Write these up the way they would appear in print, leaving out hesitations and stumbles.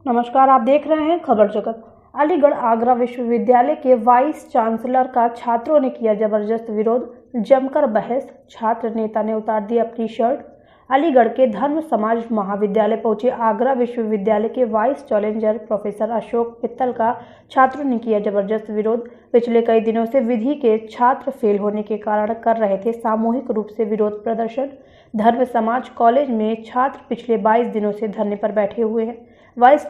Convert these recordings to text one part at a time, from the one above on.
नमस्कार, आप देख रहे हैं खबर जगत। अलीगढ़ आगरा विश्वविद्यालय के वाइस चांसलर का छात्रों ने किया जबरदस्त विरोध, जमकर बहस, छात्र नेता ने उतार दी अपनी शर्ट। अलीगढ़ के धर्म समाज महाविद्यालय पहुंचे आगरा विश्वविद्यालय के vice chancellor professor Ashok Mittal का छात्रों ने किया जबरदस्त विरोध। पिछले कई दिनों से विधि के छात्र फेल होने के कारण कर रहे थे सामूहिक रूप से विरोध प्रदर्शन। धर्म समाज कॉलेज में छात्र पिछले 22 दिनों से धरने पर बैठे हुए हैं। वाइस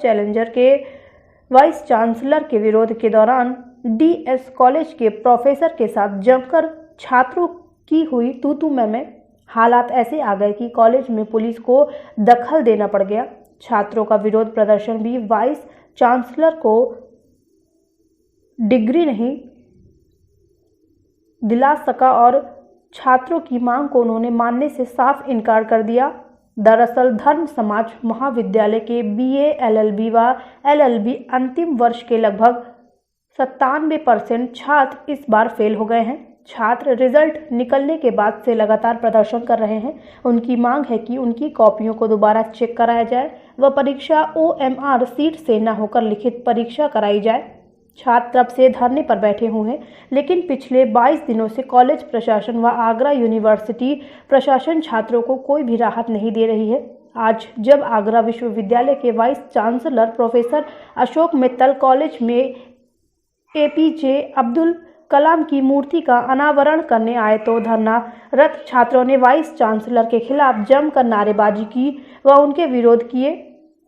चांसलर के विरोध के दौरान डीएस कॉलेज के प्रोफेसर के साथ जमकर छात्रों की हुई तू मैं। हालात ऐसे आ गए कि कॉलेज में पुलिस को दखल देना पड़ गया। छात्रों का विरोध प्रदर्शन भी वाइस चांसलर को डिग्री नहीं दिला सका और छात्रों की मांग को उन्होंने मानने से साफ इनकार कर दिया। दरअसल धर्म समाज महाविद्यालय के बीए, एलएलबी व एलएलबी अंतिम वर्ष के लगभग 97% छात्र इस बार फेल हो गए हैं। छात्र रिजल्ट निकलने के बाद से लगातार प्रदर्शन कर रहे हैं। उनकी मांग है कि उनकी कॉपियों को दोबारा चेक कराया जाए व परीक्षा ओएमआर सीट से न होकर लिखित परीक्षा कराई जाए। छात्र तब से धरने पर बैठे हुए हैं, लेकिन पिछले 22 दिनों से कॉलेज प्रशासन व आगरा यूनिवर्सिटी प्रशासन छात्रों को कोई भी राहत नहीं दे रही है। आज जब आगरा विश्वविद्यालय के vice chancellor professor Ashok Mittal college में एपीजे अब्दुल कलाम की मूर्ति का अनावरण करने आए तो धरनारत छात्रों ने वाइस चांसलर के खिलाफ जमकर नारेबाजी की व उनके विरोध किए।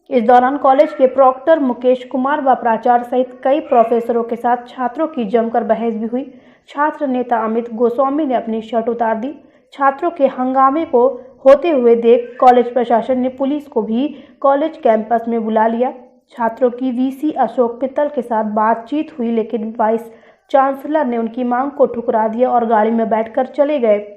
इस दौरान कॉलेज के प्रॉक्टर मुकेश कुमार व प्राचार्य सहित कई प्रोफेसरों के साथ छात्रों की जमकर बहस भी हुई। छात्र नेता अमित गोस्वामी ने अपनी शर्ट उतार दी। छात्रों के हंगामे को होते हुए देख कॉलेज प्रशासन ने पुलिस को भी कॉलेज कैंपस में बुला लिया। छात्रों की वीसी अशोक मित्तल के साथ बातचीत हुई, लेकिन वाइस चांसलर ने उनकी मांग को ठुकरा दिया और गाड़ी में बैठकर चले गए।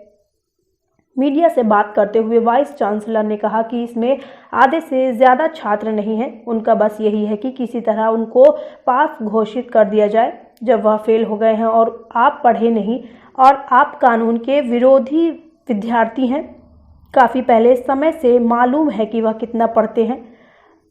मीडिया से बात करते हुए वाइस चांसलर ने कहा कि इसमें आधे से ज़्यादा छात्र नहीं हैं। उनका बस यही है कि किसी तरह उनको पास घोषित कर दिया जाए, जब वह फेल हो गए हैं और आप पढ़े नहीं और आप कानून के विरोधी विद्यार्थी हैं। काफ़ी पहले समय से मालूम है कि वह कितना पढ़ते हैं।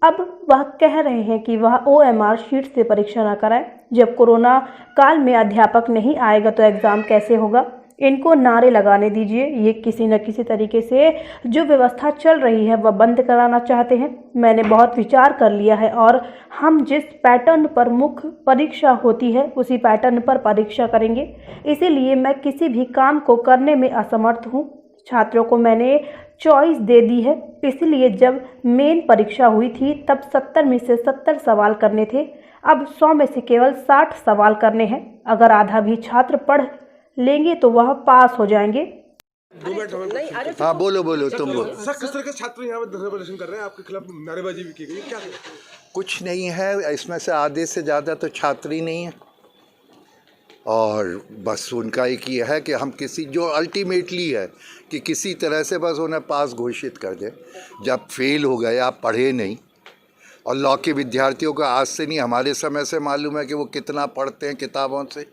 अब वह कह रहे हैं कि वह ओएमआर शीट से परीक्षा न कराएं। जब कोरोना काल में अध्यापक नहीं आएगा तो एग्ज़ाम कैसे होगा? इनको नारे लगाने दीजिए। ये किसी न किसी तरीके से जो व्यवस्था चल रही है वह बंद कराना चाहते हैं। मैंने बहुत विचार कर लिया है और हम जिस पैटर्न पर मुख्य परीक्षा होती है उसी पैटर्न पर परीक्षा करेंगे। इसीलिए मैं किसी भी काम को करने में असमर्थ हूँ। छात्रों को मैंने चॉइस दे दी है, इसलिए जब मेन परीक्षा हुई थी तब 70 में से 70 सवाल करने थे। अब 100 में से केवल 60 सवाल करने हैं। अगर आधा भी छात्र पढ़ लेंगे तो वह पास हो जाएंगे। हाँ बोलो तुम बोलो। सर, किस तरह के छात्र यहाँ पे धरना प्रदर्शन कर रहे हैं? आपके खिलाफ नारेबाजी भी की गई, क्या? कुछ नहीं है, इसमें से आधे से ज़्यादा तो छात्र ही नहीं है और बस उनका एक ये है कि हम किसी जो अल्टीमेटली है कि किसी तरह से बस उन्हें पास घोषित कर दे। जब फेल हो गए, आप पढ़े नहीं, और लॉ के विद्यार्थियों को आज से नहीं हमारे समय से मालूम है कि वो कितना पढ़ते हैं किताबों से।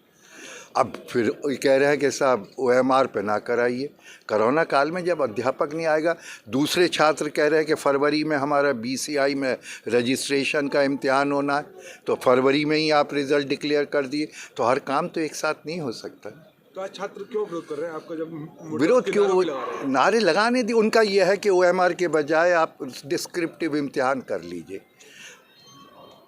अब फिर कह रहे हैं कि साहब ओएमआर पे ना कराइए। कोरोना काल में जब अध्यापक नहीं आएगा, दूसरे छात्र कह रहे हैं कि फरवरी में हमारा बीसीआई में रजिस्ट्रेशन का इम्तिहान होना है, तो फरवरी में ही आप रिज़ल्ट डिक्लेयर कर दिए, तो हर काम तो एक साथ नहीं हो सकता। तो आज छात्र क्यों विरोध कर रहे हैं आपका? जब विरोध क्यों नारे लगाने दी, उनका यह है कि ओएमआर के बजाय आप डिस्क्रिप्टिव इम्तिहान कर लीजिए।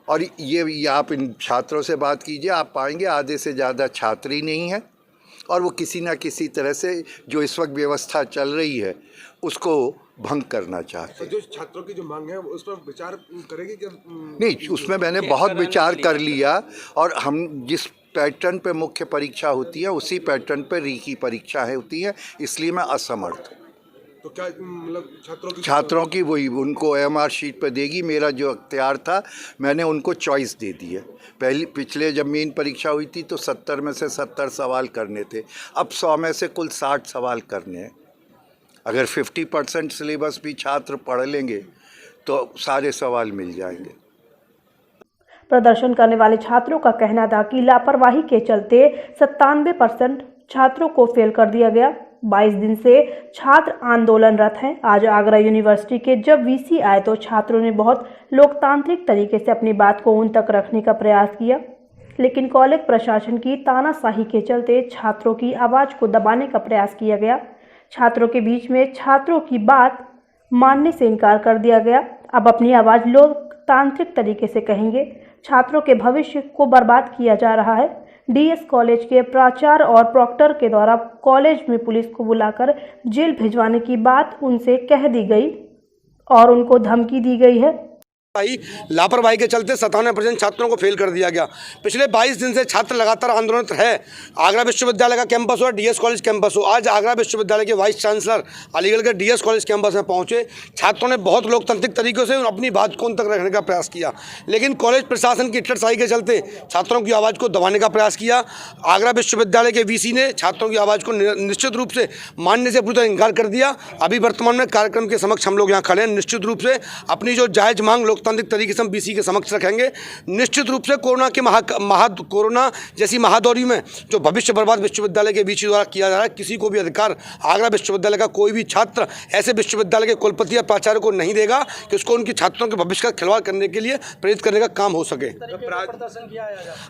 और ये आप इन छात्रों से बात कीजिए, आप पाएंगे आधे से ज़्यादा छात्र ही नहीं है और वो किसी ना किसी तरह से जो इस वक्त व्यवस्था चल रही है उसको भंग करना चाहते हैं। जो छात्रों की जो मांग है उस पर विचार करेंगे क्या? नहीं, उसमें मैंने बहुत विचार कर लिया और हम जिस पैटर्न पे मुख्य परीक्षा होती है उसी पैटर्न पे री की परीक्षा है होती है, इसलिए मैं असमर्थ हूँ। तो क्या मतलब छात्रों की वही उनको ओएमआर शीट पर देगी। मेरा जो अख्तियार था मैंने उनको चॉइस दे दी है। पिछले जब मेन परीक्षा हुई थी तो 70 में से 70 सवाल करने थे, अब 100 में से कुल 60 सवाल करने हैं। अगर 50% सिलेबस भी छात्र पढ़ लेंगे तो सारे सवाल मिल जाएंगे। प्रदर्शन करने वाले छात्रों का कहना था कि लापरवाही के चलते 97% छात्रों को फेल कर दिया गया। 22 दिन से छात्र आंदोलनरत हैं। आज आगरा यूनिवर्सिटी के जब वीसी आए तो छात्रों ने बहुत लोकतांत्रिक तरीके से अपनी बात को उन तक रखने का प्रयास किया, लेकिन कॉलेज प्रशासन की तानाशाही के चलते छात्रों की आवाज़ को दबाने का प्रयास किया गया। छात्रों के बीच में छात्रों की बात मानने से इनकार कर दिया गया। अब अपनी आवाज़ लोकतांत्रिक तरीके से कहेंगे। छात्रों के भविष्य को बर्बाद किया जा रहा है। डीएस कॉलेज के प्राचार्य और प्रॉक्टर के द्वारा कॉलेज में पुलिस को बुलाकर जेल भिजवाने की बात उनसे कह दी गई और उनको धमकी दी गई है। लापरवाही के चलते 97% छात्रों को फेल कर दिया गया। पिछले 22 दिन से छात्र लगातार आंदोलनरत है। आगरा विश्वविद्यालय का कैंपस हो, डीएस कॉलेज कैंपस हो। आज आगरा विश्वविद्यालय के वाइस चांसलर अलीगढ़ के डीएस कॉलेज कैंपस में पहुंचे। छात्रों ने बहुत लोकतांत्रिक तरीकों से अपनी बात को उन तक रखने का प्रयास किया, लेकिन कॉलेज प्रशासन की इट्टरसाही के चलते छात्रों की आवाज़ को दबाने का प्रयास किया। आगरा विश्वविद्यालय के वीसी ने छात्रों की आवाज़ को निश्चित रूप से मानने से पूरी तरह इनकार कर दिया। अभी वर्तमान में कार्यक्रम के समक्ष हम लोग यहाँ खड़े हैं। निश्चित रूप से अपनी जो जायज़ मांग लोकतांत्रिक तरीके से हम बीसी के समक्ष रखेंगे। निश्चित रूप से कोरोना जैसी महादौरी में जो भविष्य बर्बाद विश्वविद्यालय के बीसी द्वारा किया जा रहा है, किसी को भी अधिकार आगरा विश्वविद्यालय का कोई भी छात्र ऐसे विश्वविद्यालय के कुलपति या प्राचार्य को नहीं देगा कि उसको उनकी छात्रों के भविष्य का खिलवाड़ करने के लिए प्रेरित करने का काम हो सके।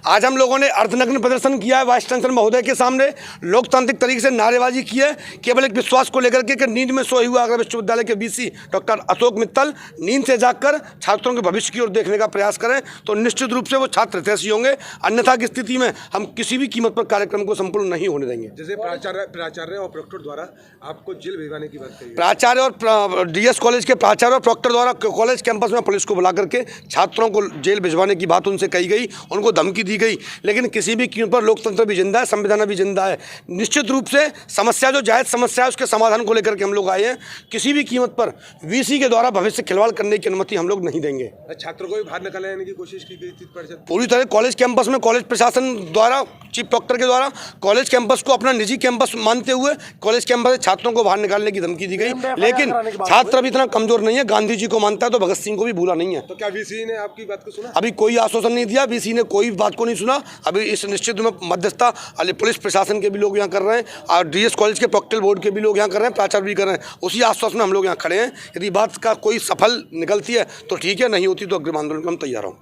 आज हम लोगों ने अर्धनग्न प्रदर्शन किया है वाइस चांसलर महोदय के सामने। लोकतांत्रिक तरीके से नारेबाजी की है, केवल एक विश्वास को लेकर के नींद में सोए हुए आगरा विश्वविद्यालय के बीसी डॉक्टर अशोक मित्तल नींद से जागकर छात्रों के भविष्य की ओर देखने का प्रयास करें तो निश्चित रूप से वो छात्र हितैषी होंगे। अन्यथा की स्थिति में हम किसी भी कीमत पर कार्यक्रम को संपूर्ण नहीं होने देंगे। जैसे प्राचार्य और प्रॉक्टर द्वारा आपको जेल भिजवाने की बात कही, प्राचार्य और डीएस कॉलेज के प्राचार्य और प्रॉक्टर द्वारा कॉलेज कैंपस में पुलिस को बुला करके छात्रों को जेल भिजवाने की बात उनसे कही गई, उनको धमकी दी गई, लेकिन किसी भी कीमत पर लोकतंत्र भी जिंदा है, संविधान भी जिंदा है। निश्चित रूप से समस्या जो जायज़ समस्या है उसके समाधान को लेकर के हम लोग आए हैं। किसी भी कीमत पर वीसी के द्वारा भविष्य खिलवाड़ करने की अनुमति हम लोग नहीं देंगे। छात्रों को भी बाहर निकालने की कोशिश की गई थी पूरी तरह कॉलेज कैंपस में कॉलेज प्रशासन द्वारा चीफ प्रॉक्टर के द्वारा कॉलेज कैंपस को अपना निजी कैंपस मानते हुए कॉलेज कैंपस से छात्रों को बाहर निकालने की धमकी दी गई, लेकिन छात्र अभी इतना कमजोर नहीं है। गांधी जी को मानता है तो भगत सिंह को भी भूला नहीं है। तो क्या वीसी ने आपकी बात को सुना? अभी कोई आश्वासन नहीं दिया, वीसी ने कोई बात को नहीं सुना। अभी इस निश्चित में मध्यस्थता पुलिस प्रशासन के भी लोग यहाँ कर रहे हैं और डीएस कॉलेज के प्रॉक्टर बोर्ड के भी लोग यहाँ कर रहे हैं, प्राचार्य भी कर रहे हैं। उसी आश्वासन में हम लोग यहाँ खड़े हैं। यदि बात का कोई सफल निकलती है तो ठीक है, नहीं होती तो अग्रिम आंदोलन को हम तैयार हों।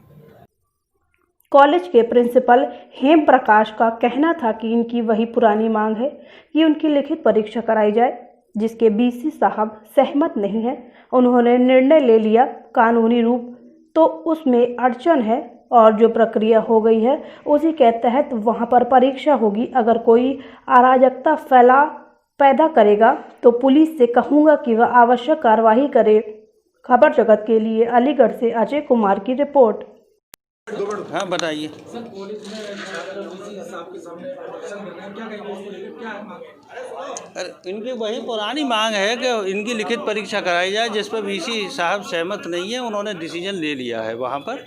कॉलेज के प्रिंसिपल हेम प्रकाश का कहना था कि इनकी वही पुरानी मांग है कि उनकी लिखित परीक्षा कराई जाए, जिसके बीसी साहब सहमत नहीं हैं। उन्होंने निर्णय ले लिया, कानूनी रूप तो उसमें अड़चन है और जो प्रक्रिया हो गई है उसी के तहत वहां पर परीक्षा होगी। अगर कोई अराजकता पैदा करेगा तो पुलिस से कहूँगा कि वह आवश्यक कार्रवाई करे। खबर जगत के लिए अलीगढ़ से अजय कुमार की रिपोर्ट। हाँ बताइए। अरे इनकी वही पुरानी मांग है कि इनकी लिखित परीक्षा कराई जाए, जिस पर वीसी साहब सहमत नहीं है। उन्होंने डिसीजन ले लिया है, वहाँ पर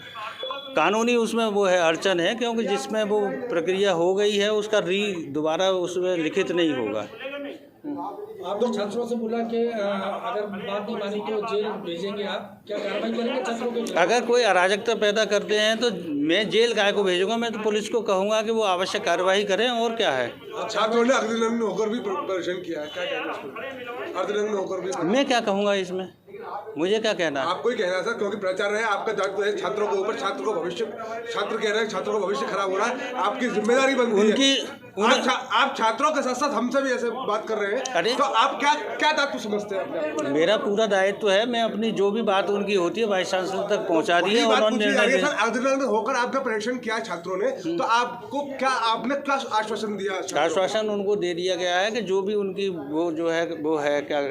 कानूनी उसमें वो है अड़चन है, क्योंकि जिसमें वो प्रक्रिया हो गई है उसका दोबारा उसमें लिखित नहीं होगा। आपने छात्रों से बोला कि अगर बात नहीं मानी तो जेल भेजेंगे, आप क्या कार्रवाई करेंगे छात्रों के? अगर कोई अराजकता पैदा करते हैं तो मैं जेल काय को भेजूंगा, मैं तो पुलिस को कहूँगा कि वो आवश्यक कार्रवाई करें। और क्या है, छात्रों ने अर्धनग्न होकर भी प्रदर्शन किया है, क्या कहते हैं? अर्धनग्न होकर भी मैं क्या कहूँगा इसमें, मुझे क्या कहना है? आपको ही कहना है सर, क्योंकि प्रचार है आपका दायित्व है छात्रों के ऊपर। छात्र कह रहे हैं छात्रों का भविष्य खराब हो रहा है, आपकी जिम्मेदारी बनती है। आप छात्रों के साथ साथ हमसे भी ऐसे बात कर रहे हैं। अरे तो आप क्या दायित्व समझते हैं अपने? मेरा पूरा दायित्व है, मैं अपनी जो भी बात उनकी होती है वाइस चांसलर तक पहुंचा दी है। उन्होंने अर्धनग्न होकर आपका परीक्षण किया छात्रों ने, तो आपको आपने क्या आश्वासन दिया? आश्वासन उनको दे दिया गया है कि जो भी उनकी वो है क्या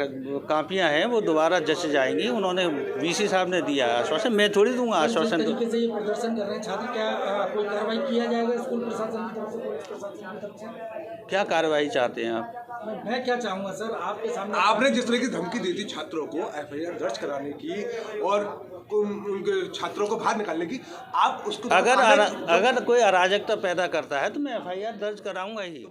कापियां हैं वो दोबारा जच जाएंगी। उन्होंने वीसी साहब ने दिया आश्वासन, मैं थोड़ी दूंगा आश्वासन। तो तरीके से ये प्रदर्शन कर रहे हैं छात्र, क्या कोई कार्रवाई किया जाएगा स्कूल प्रशासन की तरफ से, पुलिस प्रशासन की तरफ से? क्या कार्रवाई चाहते हैं आप? मैं क्या चाहूँगा सर, आपके सामने आपने जिस तरह की धमकी दी थी छात्रों को एफआईआर दर्ज कराने की और उनके छात्रों को बाहर निकालने की, आप उसको अगर कोई अराजकता पैदा करता है तो मैं एफआईआर दर्ज कराऊंगा ही।